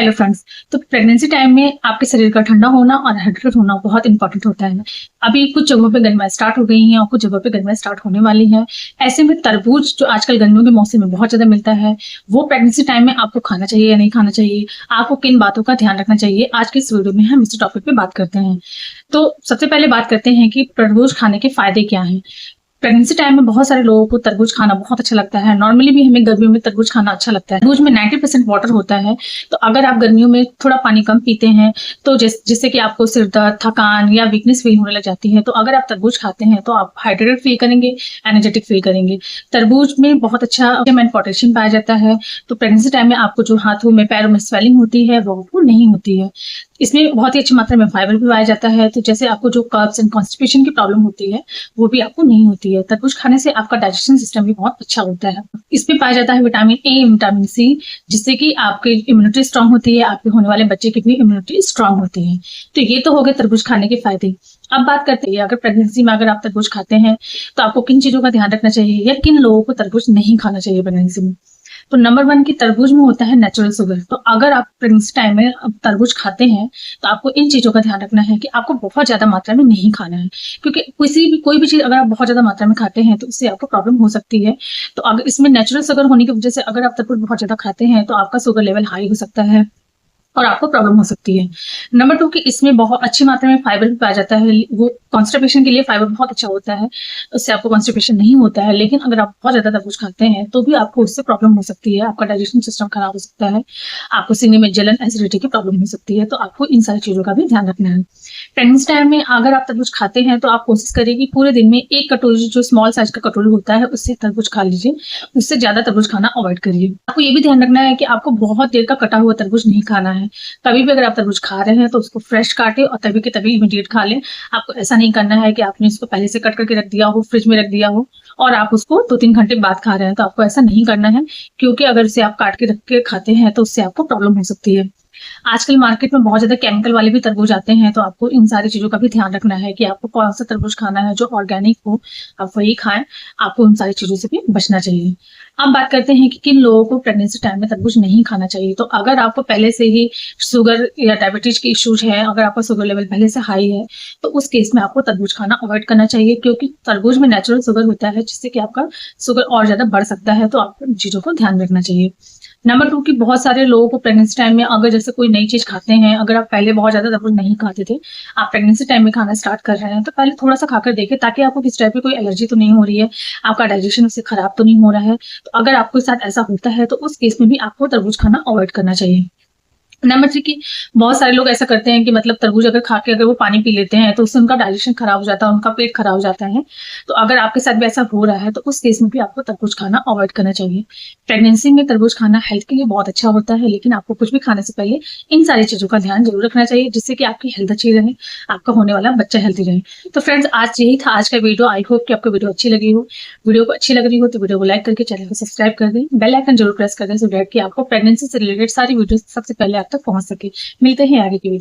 Hello friends. तो pregnancy time में आपके शरीर का ठंडा होना और हाइड्रेटेड होना बहुत इंपॉर्टेंट होता है। अभी कुछ जगहों पे गर्मियाँ स्टार्ट हो गई हैं और कुछ जगहों पे गर्मियाँ स्टार्ट होने वाली हैं। ऐसे में तरबूज जो आजकल गर्मियों के मौसम में बहुत ज्यादा मिलता है, वो प्रेगनेंसी टाइम में आपको खाना चाहिए या नहीं खाना चाहिए, आपको किन बातों का ध्यान रखना चाहिए, आज के इस वीडियो में हम इस टॉपिक पे बात करते हैं। तो सबसे पहले बात करते हैं कि तरबूज खाने के फायदे क्या हैं। प्रेगनेंसी टाइम में बहुत सारे लोगों को तरबूज खाना बहुत अच्छा लगता है। नॉर्मली भी हमें गर्मियों में तरबूज खाना अच्छा लगता है। तरबूज में 90% वाटर होता है, तो अगर आप गर्मियों में थोड़ा पानी कम पीते हैं तो जिससे कि आपको सिर दर्द, थकान या वीकनेस फील होने लग जाती है, तो अगर आप तरबूज खाते हैं तो आप हाइड्रेटेड फील करेंगे, एनर्जेटिक फील करेंगे। तरबूज में बहुत अच्छा विटामिन पोटेशियम पाया जाता है, तो प्रेगनेंसी टाइम में आपको जो हाथों में पैरों में स्वेलिंग होती है वो नहीं होती है। इसमें बहुत ही अच्छी मात्रा में फाइबर भी पाया जाता है, तो जैसे आपको जो कब्ज एंड कॉन्स्टिपेशन की प्रॉब्लम होती है वो भी आपको नहीं होती है। तरबूज खाने से आपका डाइजेशन सिस्टम भी बहुत अच्छा होता है। इसमें पाया जाता है विटामिन ए, विटामिन सी, जिससे कि आपकी इम्यूनिटी स्ट्रांग होती है, आपके होने वाले बच्चे की भी इम्यूनिटी स्ट्रांग होती है। तो ये तो हो गए तरबूज खाने के फायदे। अब बात करते हैं, अगर प्रेगनेंसी में अगर आप तरबूज खाते हैं तो आपको किन चीजों का ध्यान रखना चाहिए या किन लोगों को तरबूज नहीं खाना चाहिए प्रेगनेंसी में। तो नंबर 1 की तरबूज में होता है नेचुरल शुगर। तो अगर आप प्रेगनेंसी टाइम में तरबूज खाते हैं तो आपको इन चीजों का ध्यान रखना है कि आपको बहुत ज्यादा मात्रा में नहीं खाना है, क्योंकि कोई भी चीज अगर आप बहुत ज्यादा मात्रा में खाते हैं तो उससे आपको प्रॉब्लम हो सकती है। तो अगर इसमें नेचुरल शुगर होने की वजह से अगर आप तरबूज बहुत ज्यादा खाते हैं तो आपका शुगर लेवल हाई हो सकता है और आपको प्रॉब्लम हो सकती है। नंबर 2 कि इसमें बहुत अच्छी मात्रा में फाइबर भी पाया जाता है। वो कॉन्स्टिपेशन के लिए फाइबर बहुत अच्छा होता है, उससे आपको कॉन्स्टिपेशन नहीं होता है। लेकिन अगर आप बहुत ज्यादा तरबूज खाते हैं तो भी आपको उससे प्रॉब्लम हो सकती है, आपका डाइजेशन सिस्टम खराब हो सकता है, आपको सीने में जलन, एसिडिटी की प्रॉब्लम हो सकती है। तो आपको इन सारी चीजों का भी ध्यान रखना है। प्रेगनेंसी टाइम में अगर आप तरबूज खाते हैं तो आप कोशिश करिए कि पूरे दिन में एक कटोरी, जो स्मॉल साइज का कटोरी होता है, उससे तरबूज खा लीजिए। उससे ज्यादा तरबूज खाना अवॉइड करिए। आपको ये भी ध्यान रखना है कि आपको बहुत देर का कटा हुआ तरबूज नहीं खाना है। कभी भी अगर आप तरबूज खा रहे हैं तो उसको फ्रेश काटें और तभी के तभी इमीडिएट खा लें। आपको ऐसा नहीं करना है कि आपने इसको पहले से कट करके रख दिया हो, फ्रिज में रख दिया हो और आप उसको 2-3 घंटे बाद खा रहे हैं, तो आपको ऐसा नहीं करना है, क्योंकि अगर इसे आप काट के रख के खाते हैं तो उससे आपको प्रॉब्लम हो सकती है। आजकल मार्केट में बहुत ज्यादा केमिकल वाले भी तरबूज आते हैं, तो आपको इन सारी चीजों का भी ध्यान रखना है कि आपको कौन सा तरबूज खाना है, जो ऑर्गेनिक हो आप वही खाएं। आपको इन सारी चीजों से भी बचना चाहिए। अब बात करते हैं कि किन लोगों को प्रेगनेंसी टाइम में तरबूज नहीं खाना चाहिए। तो अगर आपको पहले से ही शुगर या डायबिटीज के इश्यूज है, अगर आपका शुगर लेवल पहले से हाई है, तो उस केस में आपको तरबूज खाना अवॉइड करना चाहिए, क्योंकि तरबूज में नेचुरल शुगर होता है जिससे कि आपका शुगर और ज्यादा बढ़ सकता है। तो आपको इन चीजों को ध्यान रखना चाहिए। नंबर 2 की बहुत सारे लोगों को प्रेगनेंसी टाइम में अगर जैसे कोई नई चीज खाते हैं, अगर आप पहले बहुत ज्यादा तरबूज नहीं खाते थे, आप प्रेगनेंसी टाइम में खाना स्टार्ट कर रहे हैं, तो पहले थोड़ा सा खाकर देखें, ताकि आपको किस टाइप की कोई एलर्जी तो नहीं हो रही है, आपका डाइजेशन उससे खराब तो नहीं हो रहा है। तो अगर आपके साथ ऐसा होता है तो उस केस में भी आपको तरबूज खाना अवॉइड करना चाहिए। नंबर 3 की बहुत सारे लोग ऐसा करते हैं कि मतलब तरबूज अगर खा के अगर वो पानी पी लेते हैं तो उससे उनका डाइजेशन खराब हो जाता है, उनका पेट खराब हो जाता है। तो अगर आपके साथ भी ऐसा हो रहा है तो उस केस में भी आपको तरबूज खाना अवॉइड करना चाहिए। प्रेगनेंसी में तरबूज खाना हेल्थ के लिए बहुत अच्छा होता है, लेकिन आपको कुछ भी खाने से पहले इन सारी चीजों का ध्यान जरूर रखना चाहिए, जिससे कि आपकी हेल्थ अच्छी रहे, आपका होने वाला बच्चा हेल्थी रहे। तो फ्रेंड्स, आज यही था आज का वीडियो। आई होप कि आपको वीडियो अच्छी लगी हो। वीडियो को अच्छी लग रही हो तो वीडियो को लाइक करके चैनल को सब्सक्राइब कर दें, बेल आइकन जरूर प्रेस कर दें, सो दैट कि आपको प्रेगनेंसी से रिलेटेड सारी वीडियो सबसे पहले आप तक पहुंच सके। मिलते हैं आगे की वीडियो।